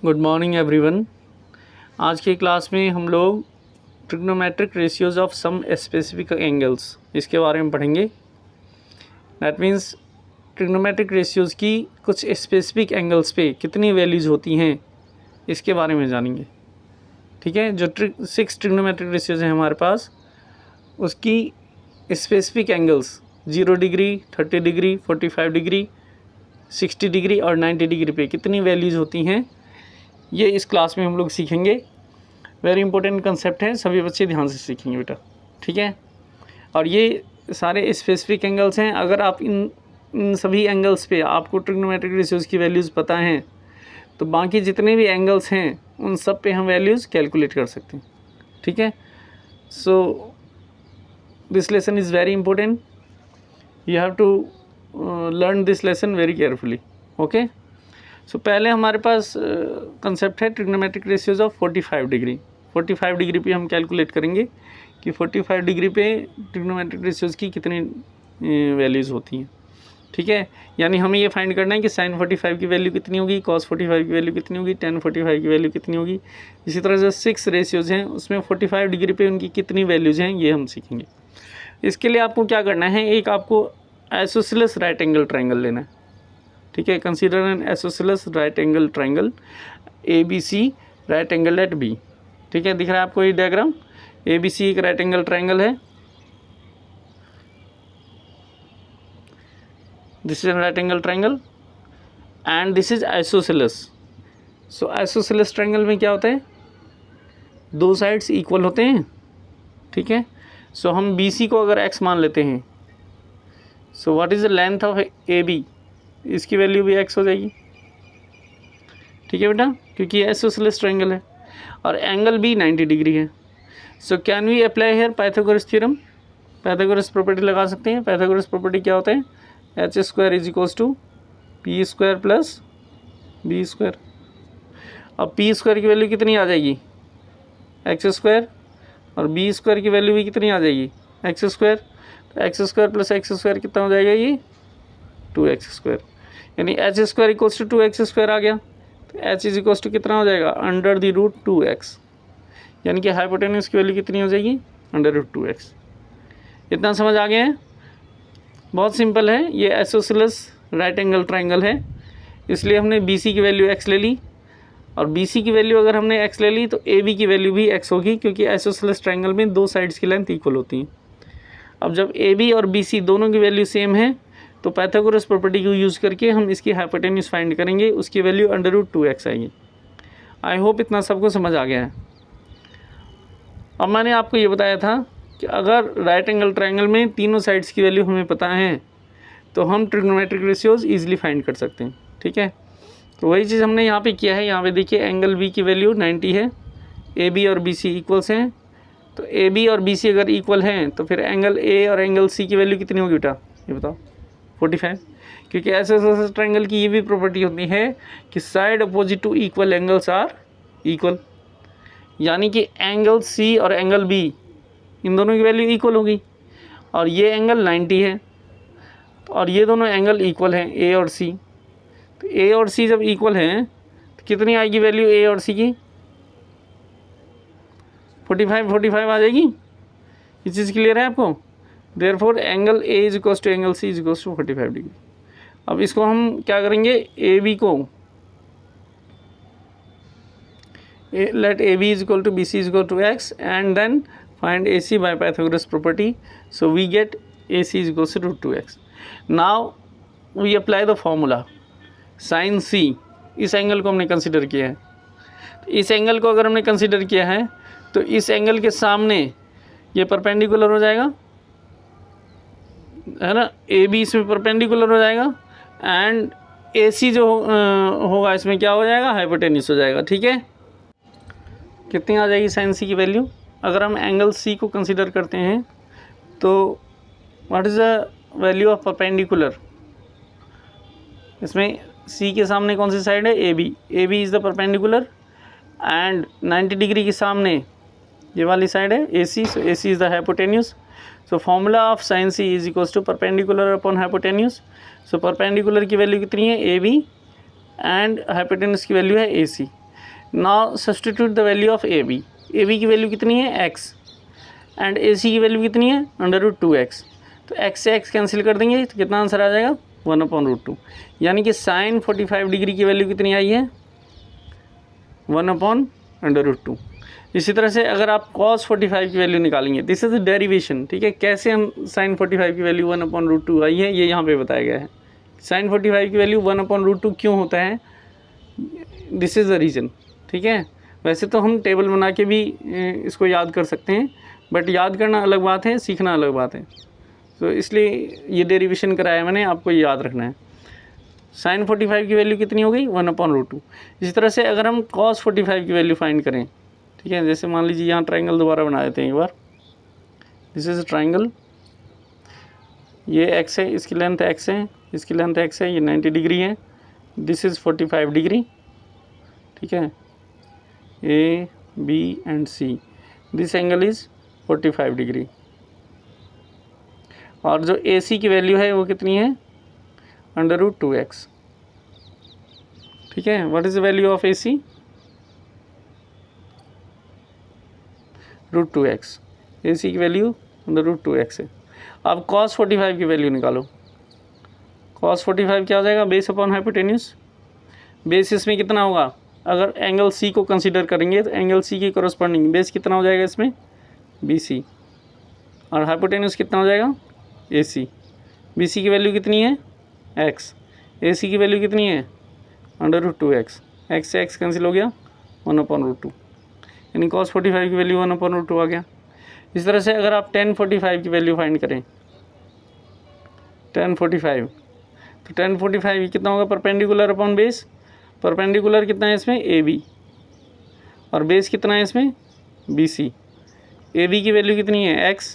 Good morning everyone. आज की class में हम लोग trigonometric ratios of some specific angles इसके बारे में पढ़ेंगे। दैट मीन्स ट्रिग्नोमेट्रिक रेशियोज़ की कुछ स्पेसिफिक एंगल्स पे कितनी वैल्यूज़ होती हैं इसके बारे में जानेंगे। ठीक है, जो 6 ट्रिग्नोमेट्रिक रेशियोज़ हैं हमारे पास, उसकी specific angles 0 degree, 30 degree, 45 degree, 60 degree और 90 डिग्री पे कितनी वैल्यूज़ होती हैं, ये इस क्लास में हम लोग सीखेंगे। वेरी इंपॉर्टेंट कंसेप्ट है, सभी बच्चे ध्यान से सीखेंगे बेटा। ठीक है, और ये सारे स्पेसिफिक एंगल्स हैं। अगर आप इन सभी एंगल्स पे आपको ट्रिग्नोमेट्रिक रेशियोज़ की वैल्यूज़ पता हैं तो बाकी जितने भी एंगल्स हैं उन सब पे हम वैल्यूज़ कैलकुलेट कर सकते हैं। ठीक है, so this lesson is very important, you have to learn this lesson very carefully. Okay, so पहले हमारे पास कंसेप्ट है trigonometric ratios of 45 degree. 45 degree पे हम कैलकुलेट करेंगे कि 45 डिग्री पे ट्रिग्नोमेट्रिक रेशियोज़ की कितनी वैल्यूज़ होती हैं। ठीक है, यानी हमें ये फाइंड करना है कि sin 45 की वैल्यू कितनी होगी, cos 45 की वैल्यू कितनी होगी, tan 45 की वैल्यू कितनी होगी। इसी तरह से 6 रेशियोज़ हैं, उसमें 45 डिग्री पे उनकी कितनी वैल्यूज़ हैं, ये हम सीखेंगे। इसके लिए आपको क्या करना है, एक आपको आइसोसेलेस राइट एंगल ट्रायंगल लेना है। ठीक है, consider an isosceles right angle triangle ABC right angle at B। ठीक है, दिख रहा है आपको ये डायग्राम। ABC एक राइट एंगल ट्रायंगल है, this is right angle triangle and this is isosceles. So isosceles triangle में क्या होता है, दो साइड्स इक्वल होते हैं। ठीक है, सो हम BC को अगर x मान लेते हैं, सो what is the length of AB, इसकी वैल्यू भी x हो जाएगी। ठीक है बेटा, क्योंकि ये आइसोसेलेस ट्रायंगल है और एंगल भी 90 डिग्री है। So can we apply here Pythagoras theorem, Pythagoras property लगा सकते हैं। पाइथागोरस प्रॉपर्टी क्या होता है, h² is equals to p² plus b²। अब p² की वैल्यू कितनी आ जाएगी, x², और b² की वैल्यू भी कितनी आ जाएगी, x²। तो x² प्लस x² कितना हो जाएगा, ये 2x², यानी h² इक्वल्स टू 2x² आ गया। तो h इज इक्वल्स टू कितना हो जाएगा, √2x, यानी कि हाइपोटेन्यूज की वैल्यू कितनी हो जाएगी, √2x। इतना समझ आ गया है, बहुत सिंपल है। ये आइसोसेलेस राइट एंगल ट्रायंगल है, इसलिए हमने BC की वैल्यू x ले ली, और BC की वैल्यू अगर हमने x ले ली तो AB की वैल्यू भी x होगी, क्योंकि आइसोसेलेस ट्रायंगल में दो साइड्स की लेंथ इक्वल होती हैं। अब जब AB और BC दोनों की वैल्यू सेम है तो पाइथागोरस प्रॉपर्टी को यूज़ करके हम इसकी हाइपोटेन्यूज फाइंड करेंगे, उसकी वैल्यू √2x आएगी। आई होप इतना सबको समझ आ गया है। अब मैंने आपको ये बताया था कि अगर राइट एंगल ट्रायंगल में तीनों साइड्स की वैल्यू हमें पता है तो हम ट्रिग्नोमेट्रिक रेशियोज़ ईजिली फाइंड कर सकते हैं। ठीक है, तो वही चीज़ हमने यहाँ पे किया है। यहाँ पे देखिए एंगल B की वैल्यू 90 है, AB और BC इक्वल्स हैं। तो AB और BC अगर इक्वल हैं तो फिर एंगल A और एंगल C की वैल्यू कितनी होगी बेटा, ये बताओ, 45। क्योंकि ऐसे ट्रायंगल की ये भी प्रॉपर्टी होती है कि side opposite to equal angles are equal, यानी कि एंगल C और एंगल B इन दोनों की वैल्यू इक्वल होगी, और ये एंगल 90 है और ये दोनों एंगल इक्वल हैं A और C। तो A और C जब इक्वल हैं तो कितनी आएगी वैल्यू A और C की, 45 आ जाएगी। ये चीज़ क्लियर है आपको। Therefore angle A is equals to angle C is equals to 45 degree. अब इसको हम क्या करेंगे, AB को let AB is equal to BC is equal to x and then find AC by Pythagoras property. So we get AC is equals to √2x. Now we apply the formula sin C। इस angle को हमने consider किया है, तो इस angle को अगर हमने कंसिडर किया है तो इस एंगल के सामने ये परपेंडिकुलर हो जाएगा, है ना, AB इसमें परपेंडिकुलर हो जाएगा एंड AC जो होगा इसमें क्या हो जाएगा, हाइपोटेन्यूज हो जाएगा। ठीक है, कितनी आ जाएगी sin C की वैल्यू। अगर हम एंगल C को कंसिडर करते हैं तो what is the value of perpendicular, इसमें C के सामने कौन सी साइड है, AB is the perpendicular and 90 degree के सामने ये वाली साइड है AC, so AC is the hypotenuse. So formula of sin C is equals to perpendicular upon hypotenuse. So perpendicular की वैल्यू कितनी है AB एंड हाइपोटेन्यूज की वैल्यू है AC। Now substitute the value of A B की value कितनी है x and ए सी की value कितनी है √2x। तो x से x कैंसिल कर देंगे तो कितना आंसर आ जाएगा 1/√2। यानी कि साइन 45 डिग्री की वैल्यू कितनी आई है 1/√2। इसी तरह से अगर आप cos 45 की वैल्यू निकालेंगे, दिस इज डेरिवेशन, ठीक है, कैसे हम साइन 45 की वैल्यू 1/√2 आई है ये यहाँ पे बताया गया है। साइन 45 की वैल्यू 1/√2 क्यों होता है, दिस इज़ द रीज़न, ठीक है। वैसे तो हम टेबल बना के भी इसको याद कर सकते हैं, बट याद करना अलग बात है, सीखना अलग बात है। तो इसलिए ये डेरिवेशन कराया मैंने, आपको याद रखना है। साइन 45 की वैल्यू कितनी हो गई 1/√2। इसी तरह से अगर हम cos 45 की वैल्यू फाइंड करें, ठीक है, जैसे मान लीजिए यहाँ ट्राइंगल दोबारा बना देते हैं एक बार। दिस इज़ ट्राइंगल, ये x है, इसकी लेंथ x है, इसकी लेंथ x है, ये 90 डिग्री है, दिस इज़ 45 डिग्री, ठीक है, A, B and C, this angle is 45 degree. और जो AC की वैल्यू है वो कितनी है √2x, ठीक है। What is the value of AC √2x, AC की वैल्यू √2x है। अब cos 45 की वैल्यू निकालो। cos 45 क्या हो जाएगा, बेस अपॉन हाइपोटेन्यूस। बेस इसमें कितना होगा, अगर एंगल C को कंसीडर करेंगे तो एंगल C के कॉरस्पॉन्डिंग बेस कितना हो जाएगा इसमें BC, और हाइपोटेन्यूस कितना हो जाएगा AC। BC की वैल्यू कितनी है x, AC की वैल्यू कितनी है √2x, x से x कैंसिल हो गया 1/√2, यानी cos 45 की वैल्यू 1/√2 आ गया। इस तरह से अगर आप tan 45 की वैल्यू फाइंड करें, tan 45, तो tan 45 कितना होगा परपेंडिकुलर अपॉन बेस। परपेंडिकुलर कितना है इसमें AB, और बेस कितना है इसमें BC। AB की वैल्यू कितनी है x,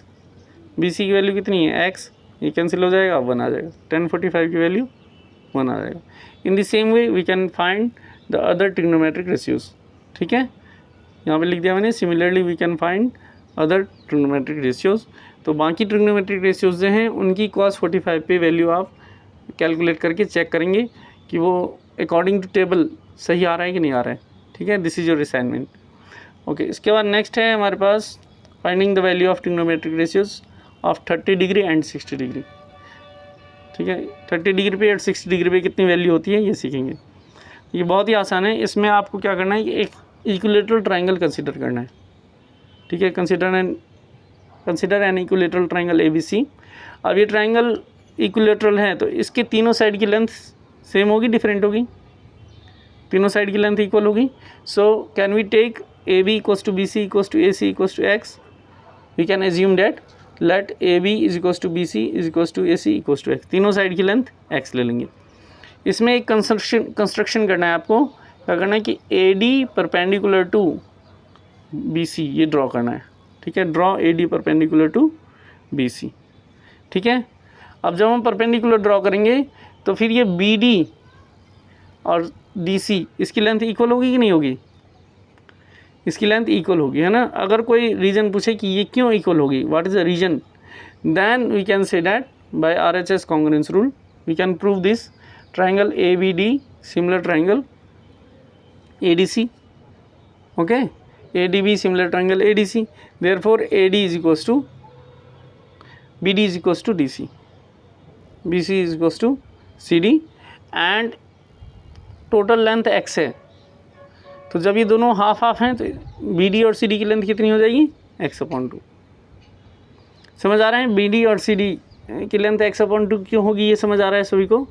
BC की वैल्यू कितनी है x, ये कैंसिल हो जाएगा 1 आ जाएगा, tan 45 की वैल्यू 1 आ जाएगा। In the same way we can find the other trigonometric ratios, ठीक है, यहाँ पे लिख दिया मैंने, similarly we can find other trigonometric ratios. तो बाकी ट्रिग्नोमेट्रिक रेशियोज जो हैं उनकी cos 45 पे वैल्यू आप कैलकुलेट करके चेक करेंगे कि वो अकॉर्डिंग टू टेबल सही आ रहा है कि नहीं आ रहा है, ठीक है। This is your assignment, okay. इसके बाद नेक्स्ट है हमारे पास finding the value of trigonometric ratios of 30 degree and 60 degree, ठीक है। 30 डिग्री पे और 60 डिग्री पे कितनी वैल्यू होती है ये सीखेंगे। ये बहुत ही आसान है, इसमें आपको क्या करना है कि एक इक्विलेटरल ट्राइंगल कंसीडर करना है, ठीक है। Consider an equilateral triangle ABC। अब ये ट्राइंगल इक्विलेटरल है तो इसके तीनों साइड की लेंथ सेम होगी, डिफरेंट होगी, तीनों साइड की लेंथ इक्वल होगी। So can we take AB equals to BC equals to AC equals to x, we can assume that let AB is equals to BC is equals to AC equals to x, तीनों side की length x ले लेंगे। इसमें एक construction करना है आपको, क्या करना है कि AD परपेंडिकुलर टू BC ये ड्रॉ करना है, ठीक है। Draw AD perpendicular to BC, ठीक है। अब जब हम परपेंडिकुलर ड्रॉ करेंगे तो फिर ये BD और DC इसकी लेंथ इक्वल होगी कि नहीं होगी, इसकी लेंथ इक्वल होगी, है ना। अगर कोई रीज़न पूछे कि ये क्यों इक्वल होगी, what is the reason, then we can say that by RHS congruence rule we can prove this. Triangle ABD similar triangle ADC, okay, ADB similar triangle ADC, therefore AD is equals to BD is equals to DC, BC is equals to CD, and total length x है। तो जब ये दोनों half half हैं तो BD और CD की length कितनी हो जाएगी x/2। समझ आ रहा है, BD और CD की लेंथ x/2 क्यों होगी ये समझ आ रहा है सभी को।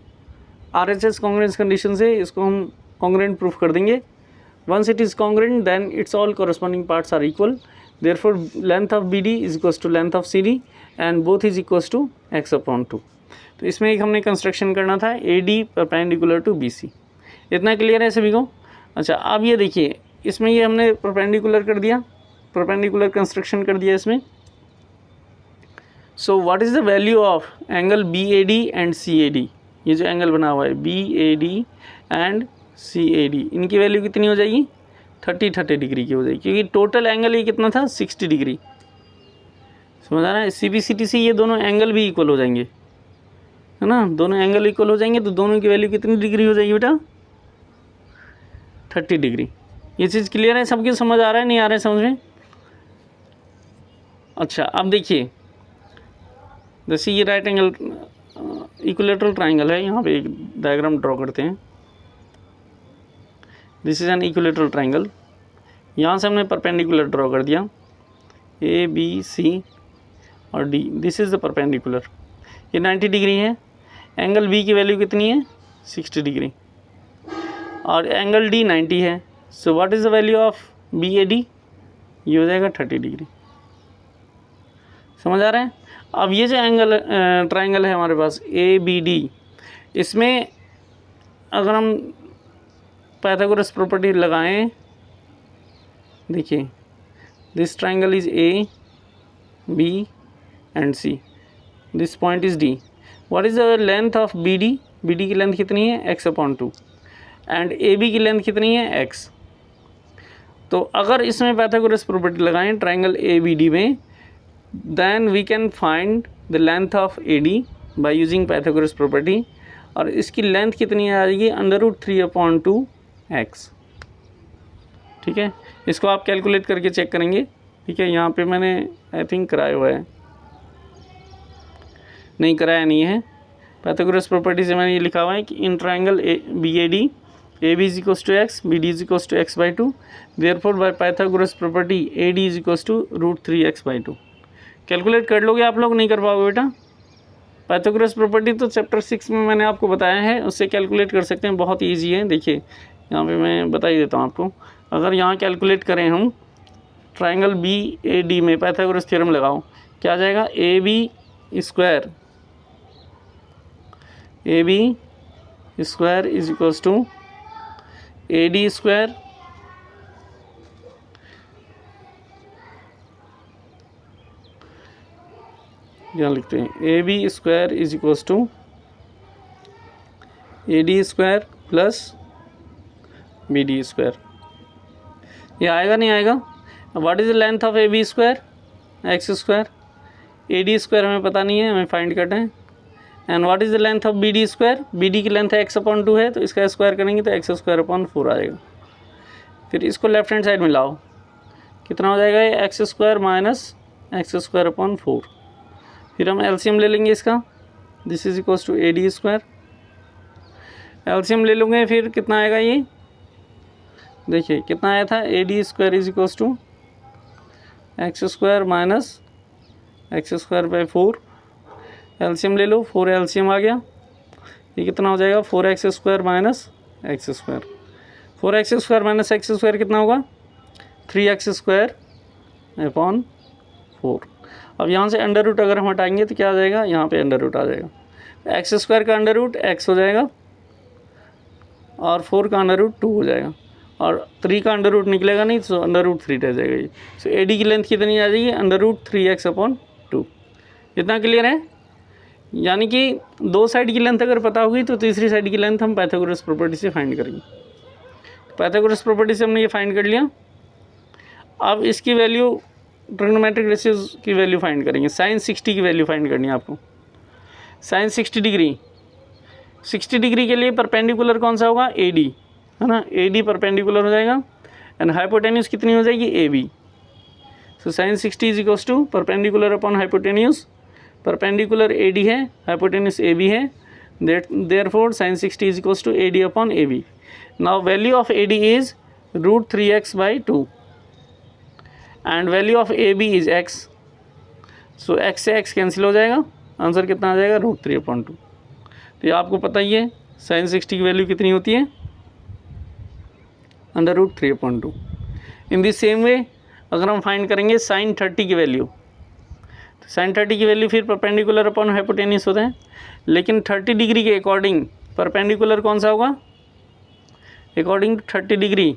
RHS कॉन्ग्रुएंस कंडीशन से इसको हम कॉन्ग्रुएंट प्रूफ कर देंगे। Once it is congruent then its all corresponding parts are equal, therefore length of BD is equals to length of CD and both is equals to x/2। तो इसमें एक हमने construction करना था AD परपेंडिकुलर टू BC, इतना clear है सभी को। अच्छा, अब ये देखिए, इसमें ये हमने परपेंडिकुलर कर दिया, परपेंडिकुलर कंस्ट्रक्शन कर दिया इसमें। सो what is the value of angle BAD and CAD, ये जो एंगल बना हुआ है BAD एंड CAD, इनकी वैल्यू कितनी हो जाएगी 30 डिग्री की हो जाएगी, क्योंकि टोटल एंगल ये कितना था 60 डिग्री। समझ आ रहा है, CBCT से ये दोनों एंगल भी इक्वल हो जाएंगे, है ना, दोनों एंगल इक्वल हो जाएंगे, तो दोनों की वैल्यू कितनी डिग्री हो जाएगी बेटा 30 डिग्री, ये चीज़ क्लियर है? सबकी समझ आ रहा है, नहीं आ रहा है समझ में? अच्छा, अब देखिए, जैसे ये राइट एंगल इक्विलेटरल ट्राइंगल है, यहाँ पे एक डायग्राम ड्रॉ करते हैं। This is an equilateral triangle. यहाँ से हमने परपेंडिकुलर ड्रॉ कर दिया, ए बी सी और D. This is the perpendicular. ये 90 डिग्री है। एंगल बी की वैल्यू कितनी है? 60 डिग्री। और एंगल डी 90 है। So what is the value of B A D? ये हो जाएगा 30 डिग्री। समझ आ रहा है? अब ये जो एंगल ट्राइंगल है हमारे पास ए बी डी, इसमें अगर हम पाइथागोरस प्रॉपर्टी लगाएं, देखिए this triangle is A B and C, this point is D. What is the length of B D? B D की लेंथ कितनी है? x/2। एंड ए बी की लेंथ कितनी है? x। तो अगर इसमें पाइथागोरस प्रॉपर्टी लगाएं ट्राइंगल ए बी डी में, then we can find the length of AD by using Pythagoras property। और इसकी लेंथ कितनी आ जाएगी? √3/2x। ठीक है, इसको आप कैलकुलेट करके चेक करेंगे। ठीक है, यहाँ पे मैंने आई थिंक कराया हुआ है, नहीं कराया नहीं है। पाइथागोरस प्रॉपर्टी से मैंने ये लिखा हुआ है कि in triangle B A D, A B is equals to x, B D is equals to x/2, therefore by Pythagoras property A D is equals to √3x/2। Calculate कर लोगे आप लोग? नहीं कर पाओगे बेटा। पाइथागोरस प्रॉपर्टी तो चैप्टर 6 में मैंने आपको बताया है, उससे कैलकुलेट कर सकते हैं, बहुत ईजी है। देखिए यहाँ पे मैं बता ही देता हूँ आपको। अगर यहाँ कैलकुलेट करें हम ट्राइंगल बी ए डी में पाइथागोरस थ्योरम लगाओ, क्या आ जाएगा? A B square is equals to A D square यहाँ लिखते हैं A B square is equals to A D square plus B D square. ये आएगा नहीं आएगा? What is the length of A B square? X square. A D square हमें पता नहीं है, हमें फाइंड करना है। And what is the length of B D square? B D की लेंथ है x/2 है, तो इसका स्क्वायर करेंगे तो x² आ जाएगा। फिर इसको लेफ्ट हैंड साइड में लाओ, कितना हो जाएगा? ये x² माइनस x²/4। फिर हम एलसीएम ले लेंगे इसका, this is equals to A D square. LCM ले लोगे फिर कितना आएगा? ये देखिए कितना आया था? A D square is equals to x² minus x²/4। LCM ले लो, 4 एलसीएम आ गया। ये कितना हो जाएगा? 4x² minus x²। 4x² minus x² कितना होगा? 3x²/4। अब यहाँ से अंडर रूट अगर हम हटाएंगे तो क्या आ जाएगा? यहाँ पे अंडर रूट आ जाएगा। x² का अंडर रूट x हो जाएगा और 4 का अंडर रूट 2 हो जाएगा, और 3 का अंडर रूट निकलेगा नहीं तो अंडर रूट 3 रह जाएगा। ये सो ए डी की लेंथ कितनी आ जाएगी? √3x/2। इतना क्लियर है? यानी कि दो साइड की लेंथ अगर पता होगी तो तीसरी साइड की लेंथ हम पाइथागोरस प्रॉपर्टी से फाइंड करेंगे। पाइथागोरस प्रॉपर्टी से हमने ये फाइंड कर लिया। अब इसकी वैल्यू ट्रिग्नोमेट्रिक रेशियोज की वैल्यू फाइंड करेंगे। साइन 60 की वैल्यू फाइंड करनी है आपको। साइन 60 डिग्री, 60 डिग्री के लिए परपेंडिकुलर कौन सा होगा? ए डी, है ना। ए डी परपेंडिकुलर हो जाएगा एंड हाइपोटेन्यूज कितनी हो जाएगी? A B. So sine 60 is equals to perpendicular upon hypotenuse. Perpendicular A D है, हाइपोटेन्यूज ए बी है, therefore sine 60 is equals to A D upon A B. Now value of A D is √3x/2 and value of A B is x। So x से x cancel हो जाएगा, answer कितना आ जाएगा? √3/2। तो ये आपको पता ही है साइन 60 की वैल्यू कितनी होती है? √3/2। इन द सेम वे अगर हम फाइंड करेंगे साइन 30 की वैल्यू, तो साइन 30 की वैल्यू फिर परपेंडिकुलर अपॉन हाइपोटेन्यूज होता है, लेकिन 30 डिग्री के अकॉर्डिंग परपेंडिकुलर कौन सा होगा? अकॉर्डिंग टू 30 डिग्री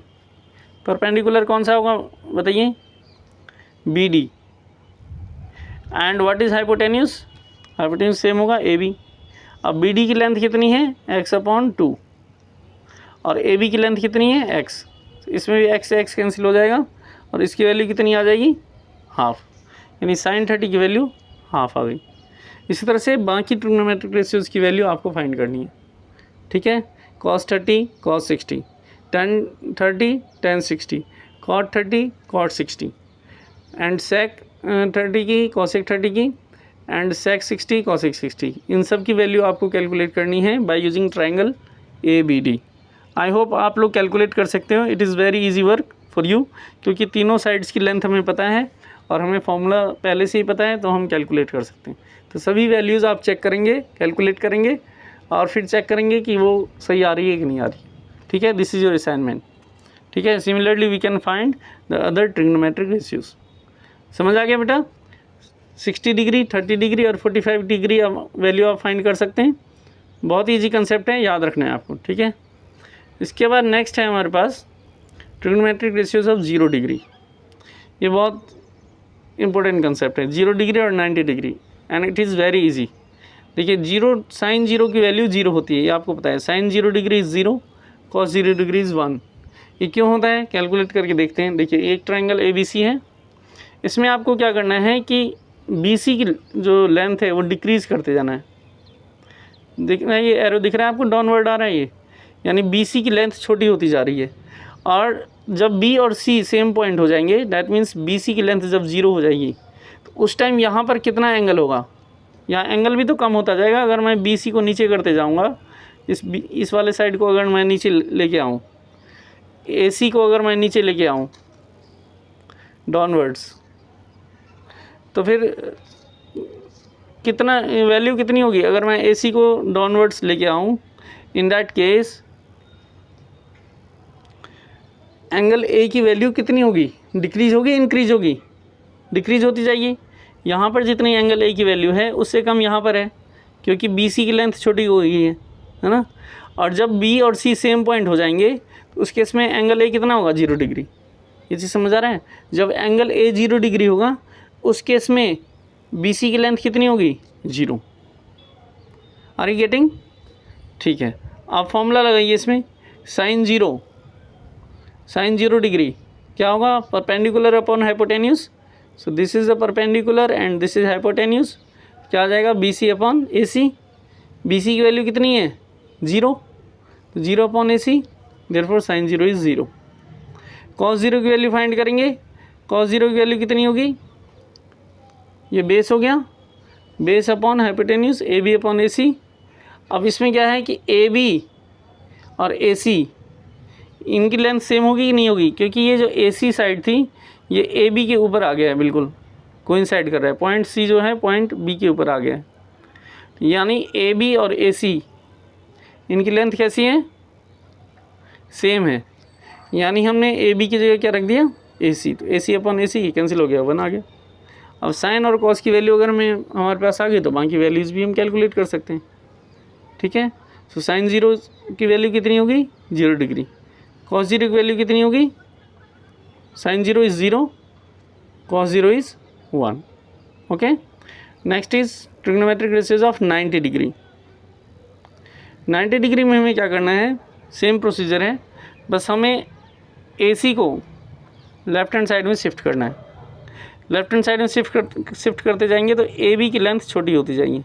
परपेंडिकुलर कौन सा होगा बताइए? B D. And what is hypotenuse? Hypotenuse same होगा ए बी। अब बी डी की लेंथ कितनी है? x/2 और ए बी की लेंथ कितनी है? x। तो इसमें भी x से x कैंसिल हो जाएगा और इसकी वैल्यू कितनी आ जाएगी? हाफ, यानी साइन 30 की वैल्यू हाफ आ गई। इसी तरह से बाकी ट्रिग्नोमेट्रिक रेशियोज की वैल्यू आपको फाइंड करनी है। ठीक है, cos 30, cos 60, tan 30 tan 60, cot 30 cot 60 and sec 30 की cosec 30 की एंड sec 60 cosec 60, इन सब की वैल्यू आपको कैलकुलेट करनी है by using triangle ABD। I hope आप लोग कैलकुलेट कर सकते हो। It is very easy work for you, क्योंकि तीनों साइड्स की लेंथ हमें पता है और हमें फॉर्मूला पहले से ही पता है, तो हम कैलकुलेट कर सकते हैं। तो सभी वैल्यूज़ आप चेक करेंगे, कैलकुलेट करेंगे और फिर चेक करेंगे कि वो सही आ रही है कि नहीं आ रही। ठीक है, दिस इज़ योर असाइनमेंट। ठीक है, similarly we can find the other trigonometric ratios. समझ आ गया बेटा? 60 डिग्री, 30 डिग्री और 45 डिग्री वैल्यू आप फाइंड कर सकते हैं। बहुत ईजी कंसेप्ट है, याद रखना है आपको। ठीक है, इसके बाद नेक्स्ट है हमारे पास ट्रिग्नोमेट्रिक रेशियोज ऑफ 0 डिग्री। ये बहुत इंपॉर्टेंट कंसेप्ट है, 0 डिग्री और 90 degree, and it is very easy. देखिए, साइन 0 की वैल्यू 0 होती है, ये आपको पता है। Sine 0 degree is 0, cos 0 degree is 1। ये क्यों होता है, कैलकुलेट करके देखते हैं। देखिए, एक ट्राइंगल ABC है, इसमें आपको क्या करना है कि BC की जो लेंथ है वो डिक्रीज़ करते जाना है। देखना, ये एरो दिख रहा है आपको, डाउनवर्ड आ रहा है ये, यानी BC की लेंथ छोटी होती जा रही है। और जब B और C सेम पॉइंट हो जाएंगे, दैट मीन्स BC की लेंथ जब 0 हो जाएगी, तो उस टाइम यहाँ पर कितना एंगल होगा, यहाँ एंगल भी तो कम होता जाएगा। अगर मैं BC को नीचे करते जाऊँगा, इस वाले साइड को अगर मैं नीचे लेके आऊँ, AC को अगर मैं नीचे लेके आऊँ डाउनवर्ड्स, तो फिर कितना वैल्यू कितनी होगी। अगर मैं AC को डाउनवर्ड्स लेके आऊँ, in that case angle A की वैल्यू कितनी होगी, डिक्रीज़ होगी, इंक्रीज होगी, डिक्रीज़ होती जाएगी। यहाँ पर जितनी एंगल A की वैल्यू है उससे कम यहाँ पर है, क्योंकि BC की लेंथ छोटी हो गई है ना। और जब B और C सेम पॉइंट हो जाएंगे, तो उस केस में एंगल A कितना होगा, 0 डिग्री। ये चीज़ समझ आ रहा है? जब एंगल A 0 डिग्री होगा, उस केस में BC की लेंथ कितनी होगी, 0। Are you getting? ठीक है, आप फॉर्मूला लगाइए इसमें। साइन 0 डिग्री क्या होगा, perpendicular upon hypotenuse. So this is the perpendicular and this is hypotenuse. क्या आ जाएगा, BC अपॉन AC। BC की वैल्यू कितनी है, 0, तो 0 upon AC, therefore sign 0 is 0। Cos 0 की वैल्यू फाइंड करेंगे। कॉस 0 की वैल्यू कितनी होगी, ये बेस हो गया, base upon hypotenuse AB upon AC। अब इसमें क्या है कि AB और AC इनकी लेंथ सेम होगी कि नहीं होगी, क्योंकि ये जो AC साइड थी ये AB के ऊपर आ गया है, बिल्कुल कोइंसाइड कर रहा है। पॉइंट C जो है पॉइंट B के ऊपर आ गया है, यानी AB और AC इनकी लेंथ कैसी है, सेम है। यानी हमने AB की जगह क्या रख दिया, AC, तो AC अपॉन AC कैंसिल हो गया, 1 आ गया। अब साइन और कॉस की वैल्यू अगर में हमारे पास आ गई, तो बाकी वैल्यूज़ भी हम कैलकुलेट कर सकते हैं। ठीक है, सो साइन 0 की वैल्यू कितनी होगी, 0 डिग्री। कॉस 0 की वैल्यू कितनी होगी, sine 0 is 0, cos 0 is 1। Okay, next is trigonometric ratios of 90 degree. 90 degree में हमें क्या करना है, सेम प्रोसीजर है, बस हमें AC को लेफ्ट हैंड साइड में शिफ्ट करना है। लेफ्ट हैंड साइड में शिफ्ट करते जाएंगे तो AB की लेंथ छोटी होती जाएगी,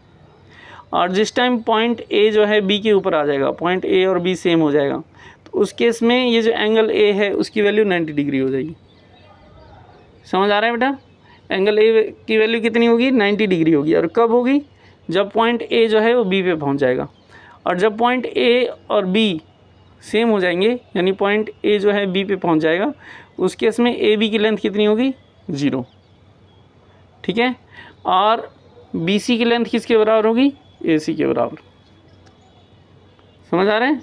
और जिस टाइम पॉइंट A जो है B के ऊपर आ जाएगा, पॉइंट A और B सेम हो जाएगा, तो उस केस में ये जो एंगल A है उसकी वैल्यू 90 डिग्री हो जाएगी। समझ आ रहा है बेटा? एंगल A की वैल्यू कितनी होगी, 90 डिग्री होगी। और कब होगी, जब पॉइंट A जो है वो B पे पहुंच जाएगा। और जब पॉइंट A और B सेम हो जाएंगे, यानी पॉइंट A जो है B पे पहुंच जाएगा, उस केस में AB की लेंथ कितनी होगी, 0। ठीक है, और BC की लेंथ किसके बराबर होगी, AC के बराबर। समझ आ रहा है?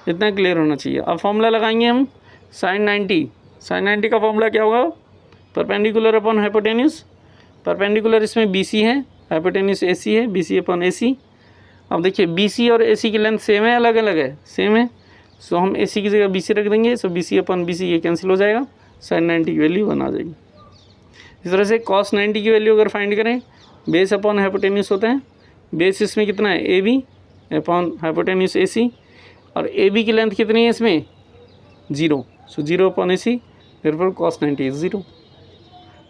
इतना क्लियर होना चाहिए। अब फॉर्मूला लगाएंगे हम, साइन 90 का फॉर्मूला क्या होगा, परपेंडिकुलर अपॉन हाइपोटेन्यूज। परपेंडिकुलर इसमें BC है, हाइपोटेन्यूज AC है, BC अपॉन AC। अब देखिए, BC और AC की लेंथ सेम है, अलग अलग है, सेम है। सो हम AC की जगह BC रख देंगे, सो BC अपॉन BC ये कैंसिल हो जाएगा, साइन 90 की वैल्यू 1 आ जाएगी। इस तरह से कॉस 90 की वैल्यू अगर फाइंड करें, बेस अपॉन हाइपोटेन्यूज होता है, बेस इसमें कितना है, AB अपॉन हाइपोटेन्यूज AC, और AB की लेंथ कितनी है इसमें, 0, सो 0 upon AC, therefore cos 90 is 0।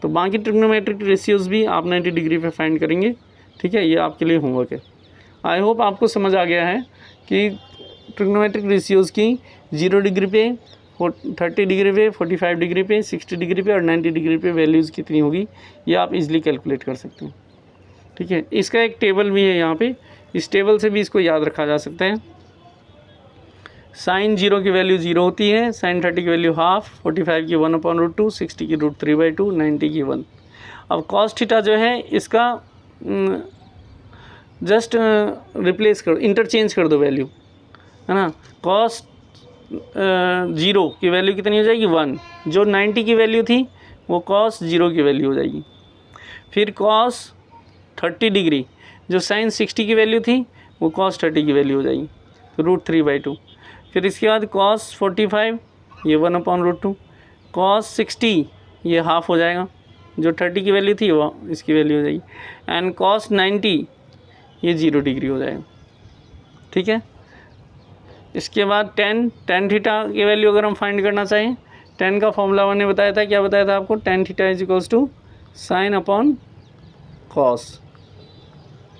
तो बाकी ट्रिग्नोमेट्रिक रेशियोज भी आप 90 डिग्री पे फाइंड करेंगे। ठीक है, ये आपके लिए होमवर्क है। आई होप आपको समझ आ गया है कि ट्रिग्नोमेट्रिक रेशियोज की 0 डिग्री पे 30 डिग्री पे, 45 डिग्री पे, 60 डिग्री पे और 90 डिग्री पे वैल्यूज़ कितनी होगी, ये आप इजीली कैलकुलेट कर सकते हैं। ठीक है, इसका एक टेबल भी है यहाँ पे, इस टेबल से भी इसको याद रखा जा सकता है। साइन 0 की वैल्यू 0 होती है, साइन 30 की वैल्यू हाफ, 45 की 1/√2, 60 की √3/2, 90 की 1। अब कॉस थीटा जो है इसका जस्ट रिप्लेस कर, इंटरचेंज कर दो वैल्यू, है ना। कॉस 0 की वैल्यू कितनी हो जाएगी 1, जो 90 की वैल्यू थी वो कॉस 0 की वैल्यू हो जाएगी। फिर कॉस 30 डिग्री, जो साइन 60 की वैल्यू थी वो कॉस 30 की वैल्यू हो जाएगी, तो √3/2। फिर इसके बाद कॉस 45 ये 1/√2, कॉस 60 ये हाफ हो जाएगा, जो 30 की वैल्यू थी वो इसकी वैल्यू हो जाएगी, एंड कॉस 90 ये 0 डिग्री हो जाएगा। ठीक है, इसके बाद tan थीटा की वैल्यू अगर हम फाइंड करना चाहें, tan का फॉर्मूला मैंने बताया था, क्या बताया था आपको, tan theta is equals to sine upon cos,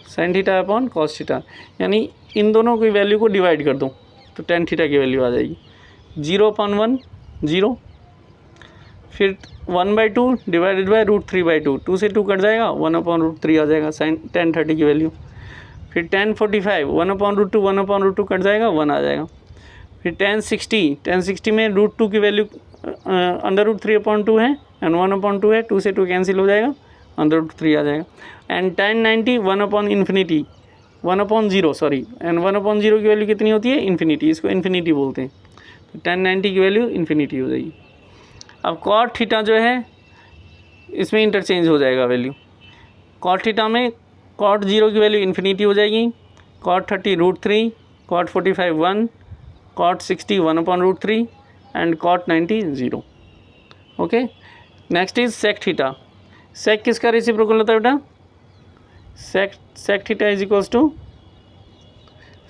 sine theta upon cos theta, यानी इन दोनों की वैल्यू को डिवाइड कर दो तो tan थीटा की वैल्यू आ जाएगी 0/1 0, फिर 1/2 डिवाइडेड बाई √3/2, 2 से 2 कट जाएगा, 1/√3 आ जाएगा साइन tan 30 की वैल्यू। फिर tan 45 1/√2, 1/√2 कट जाएगा, 1 आ जाएगा। फिर tan 60 में √2 की वैल्यू √3/2 है एंड 1/2 है, 2 से 2 कैंसिल हो जाएगा, √3 आ जाएगा। एंड tan 90 1/0 सॉरी, एंड 1/0 की वैल्यू कितनी होती है, इन्फिनिटी, इसको इन्फिनिटी बोलते हैं, तो tan 90 की वैल्यू इन्फिनिटी हो जाएगी। अब cot थीटा जो है इसमें इंटरचेंज हो जाएगा वैल्यू, cot थीटा में cot 0 की वैल्यू इन्फिनिटी हो जाएगी, cot 30 √3, cot 45 1, cot 60 1/√3 and cot 90 0। Okay, next is sec theta. sec किसका रेसिप्रोकल होता है बेटा, sec theta is equals to,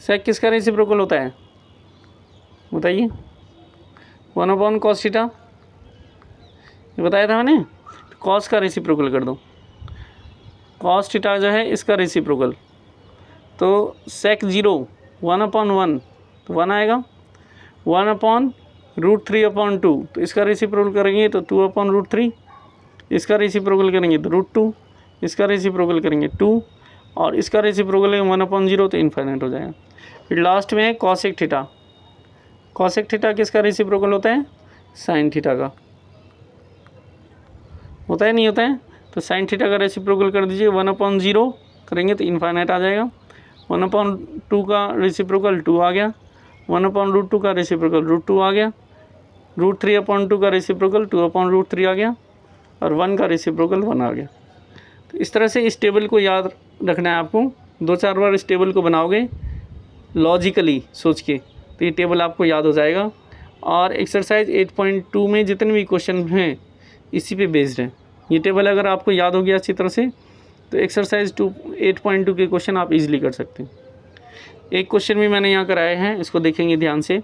sec किसका रेसिप्रोकल होता है बताइए, 1/cos थीटा, ये बताया था मैंने, cos का रेसिप्रोकल कर दो, cos थीटा जो है इसका रेसिप्रोकल, तो sec 0 1/1 तो 1 आएगा, 1/√3/2 तो इसका रेसिप्रोकल करेंगे तो 2/√3, इसका रेसिप्रोकल करेंगे तो √2, इसका रेसिप्रोकल करेंगे 2 और इसका रेसिप्रोकल है 1/0 तो इन्फाइनाइट हो जाएगा। फिर लास्ट में है cosec थीटा। cosec थीटा किसका रेसिप्रोकल होता है, साइन थीटा का, होता है नहीं होता है, तो साइन थीटा का रेसिप्रोकल कर दीजिए, 1/0 करेंगे तो इन्फाइनाइट आ जाएगा, 1/2 का रेसिप्रोकल 2 आ गया, 1/√2 का रेसिप्रोकल √2 आ गया, √3/2 का रेसिप्रोकल 2/√3 आ गया और 1 का रेसिप्रोकल 1 आ गया। तो इस तरह से इस टेबल को याद रखना है आपको, 2-4 बार इस टेबल को बनाओगे लॉजिकली सोच के तो ये टेबल आपको याद हो जाएगा। और एक्सरसाइज 8.2 में जितने भी क्वेश्चन हैं इसी पे बेस्ड है। ये टेबल अगर आपको याद हो गया अच्छी तरह से तो एक्सरसाइज 8.2 के क्वेश्चन आप इजीली कर सकते हैं। एक क्वेश्चन भी मैंने यहाँ कराए हैं, इसको देखेंगे ध्यान से।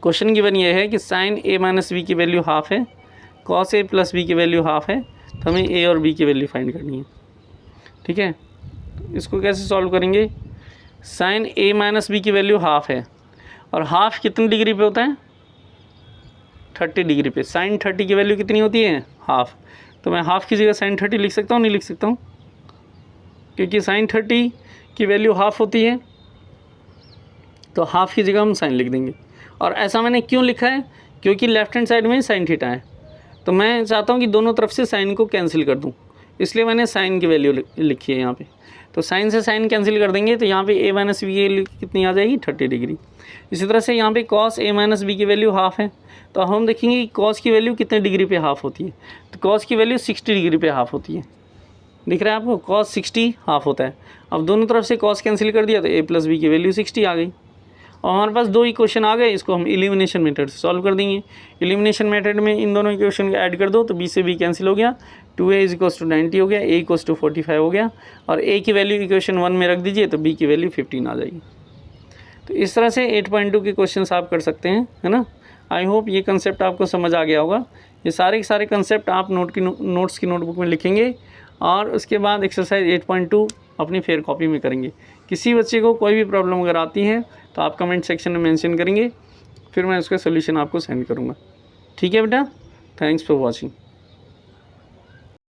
क्वेश्चन गिवन ये है कि साइन a माइनस बी की वैल्यू हाफ है, कॉस a प्लस बी की वैल्यू हाफ है, तो हमें a और b की वैल्यू फाइंड करनी है। ठीक है, इसको कैसे सॉल्व करेंगे, साइन a माइनस बी की वैल्यू हाफ है और हाफ कितनी डिग्री पे होता है, 30 डिग्री पे। साइन 30 की वैल्यू कितनी होती है, हाफ, तो मैं हाफ की जगह साइन 30 लिख सकता हूँ, नहीं लिख सकता हूँ, क्योंकि साइन 30 की वैल्यू हाफ होती है तो हाफ की जगह हम साइन लिख देंगे। और ऐसा मैंने क्यों लिखा है, क्योंकि लेफ्ट हैंड साइड में साइन थीटा है, तो मैं चाहता हूँ कि दोनों तरफ से साइन को कैंसिल कर दूँ, इसलिए मैंने साइन की वैल्यू लिखी है यहाँ पे। तो साइन से साइन कैंसिल कर देंगे तो यहाँ पे a माइनस बी की वैल्यू कितनी आ जाएगी, 30 डिग्री। इसी तरह से यहाँ पे cos a माइनस बी की वैल्यू हाफ है, तो हम देखेंगे कि cos की वैल्यू कितने डिग्री पे हाफ होती है, तो cos की वैल्यू 60 डिग्री पे हाफ होती है। दिख रहा है आपको, cos 60 हाफ होता है। अब दोनों तरफ से cos कैंसिल कर दिया तो a प्लस बी की वैल्यू 60 आ गई और हमारे पास दो इक्वेशन आ गए, इसको हम एलिमिनेशन मेथड से सॉल्व कर देंगे। एलिमिनेशन मेथड में इन दोनों इक्वेशन को ऐड कर दो तो b से b कैंसिल हो गया, 2a इज इक्वल्स टू 90 हो गया, a इक्वल्स टू 45 हो गया और a की वैल्यू इक्वेशन 1 में रख दीजिए तो b की वैल्यू 15 आ जाएगी। तो इस तरह से 8.2 के क्वेश्चन आप कर सकते हैं, है ना। आई होप ये कंसेप्ट आपको समझ आ गया होगा। ये सारे के सारे कंसेप्ट आप नोट्स की नोटबुक में लिखेंगे और उसके बाद एक्सरसाइज 8.2 अपनी फेयर कॉपी में करेंगे। किसी बच्चे को कोई भी प्रॉब्लम अगर आती है तो आप कमेंट सेक्शन में मेंशन करेंगे, फिर मैं उसका सोल्यूशन आपको सेंड करूँगा। ठीक है बेटा, थैंक्स फॉर वॉचिंग।